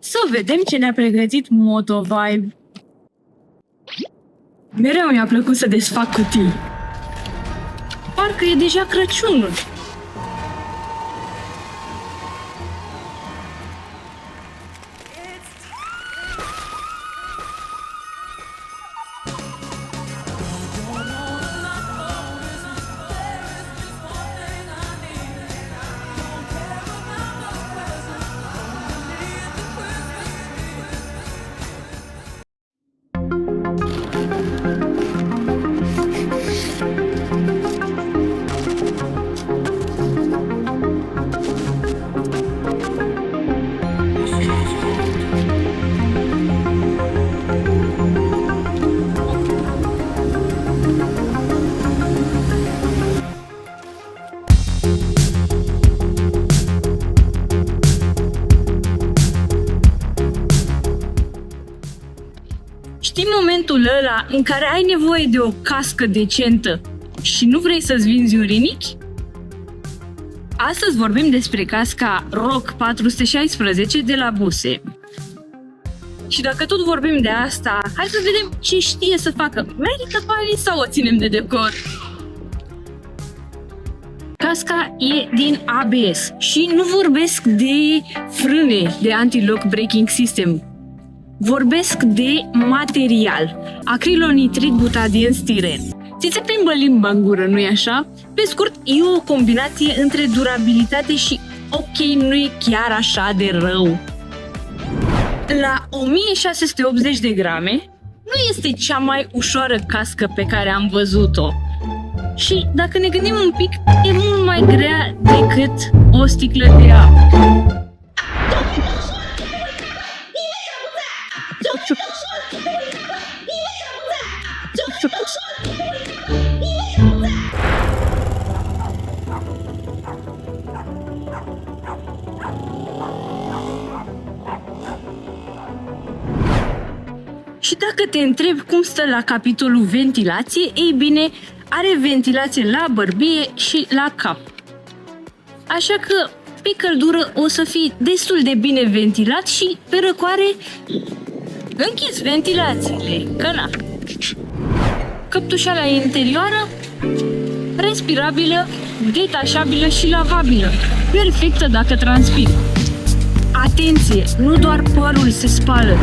Să vedem ce ne-a pregătit Motovibe. Mereu mi-a plăcut să desfac cutii. Parcă e deja Crăciunul. Știi momentul ăla în care ai nevoie de o cască decentă și nu vrei să-ți vinzi un rinichi? Astăzi vorbim despre casca ROG 416 de la Bose. Și dacă tot vorbim de asta, hai să vedem ce știe să facă. Merită banii sau o ținem de decor? Casca e din ABS și nu vorbesc de frâne de anti-lock braking system. Vorbesc de material. Acrilonitrit butadien stiren. Ți se plimbă limba în gură, nu-i așa? Pe scurt, e o combinație între durabilitate și ok, nu e chiar așa de rău. La 1680 de grame, nu este cea mai ușoară cască pe care am văzut-o. Și dacă ne gândim un pic, e mult mai grea decât o sticlă de apă. Și dacă te întrebi cum stă la capitolul ventilație, ei bine, are ventilație la bărbie și la cap. Așa că pe căldură o să fii destul de bine ventilat și pe răcoare închizi ventilațiile, că na. Căptușala interioară, respirabilă, detașabilă și lavabilă, perfectă dacă transpiri. Atenție, nu doar părul se spală.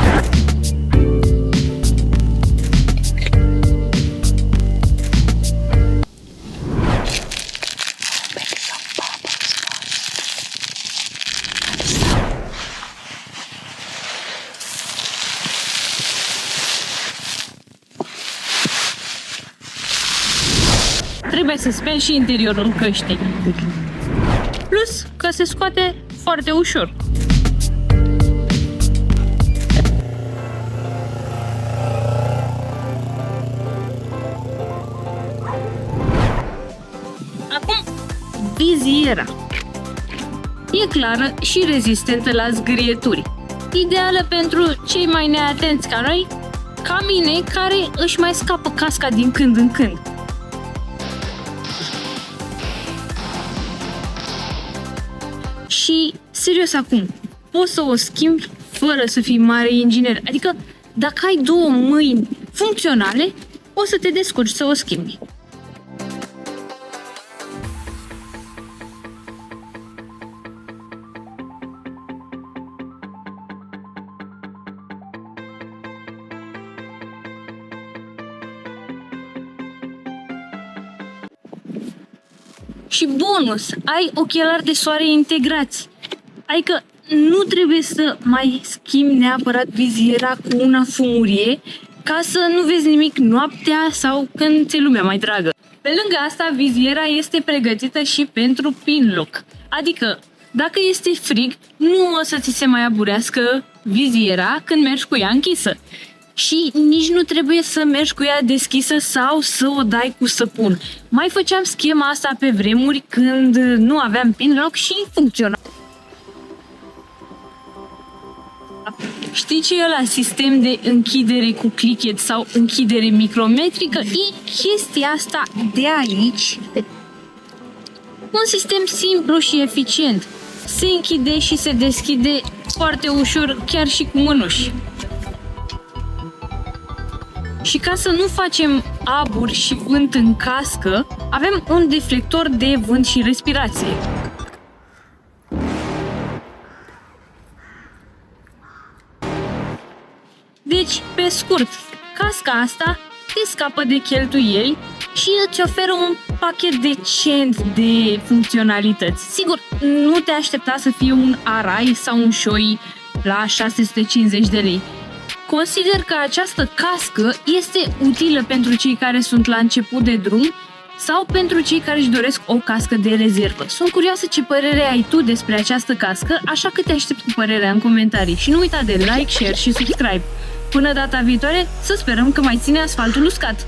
Trebuie să speli și interiorul căștii. Plus că se scoate foarte ușor. Acum, viziera. E clară și rezistentă la zgârieturi. Ideală pentru cei mai neatenți ca noi, ca mine, care își mai scapă casca din când în când. Și, serios acum, poți să o schimbi fără să fii mare inginer. Adică, dacă ai două mâini funcționale, o să te descurci să o schimbi. Și bonus, ai ochelari de soare integrați. Adică nu trebuie să mai schimbi neapărat viziera cu una fumurie ca să nu vezi nimic noaptea sau când ți-e lumea mai dragă. Pe lângă asta, viziera este pregătită și pentru pin lock. Adică, dacă este frig, nu o să ți se mai aburească viziera când mergi cu ea închisă. Și nici nu trebuie să mergi cu ea deschisă sau să o dai cu săpun. Mai făceam schema asta pe vremuri când nu aveam pin lock și funcționa. Știi ce e ăla sistem de închidere cu clichet sau închidere micrometrică? E chestia asta de aici. Un sistem simplu și eficient. Se închide și se deschide foarte ușor, chiar și cu mânuși. Și ca să nu facem aburi și vânt în cască, avem un deflector de vânt și respirație. Deci, pe scurt, casca asta te scapă de cheltuieli și îți oferă un pachet decent de funcționalități. Sigur, nu te aștepta să fie un Arai sau un Shoei la 650 de lei. Consider că această cască este utilă pentru cei care sunt la început de drum sau pentru cei care își doresc o cască de rezervă. Sunt curioasă ce părere ai tu despre această cască, așa că te aștept cu părerea în comentarii și nu uita de like, share și subscribe. Până data viitoare, să sperăm că mai ține asfaltul uscat!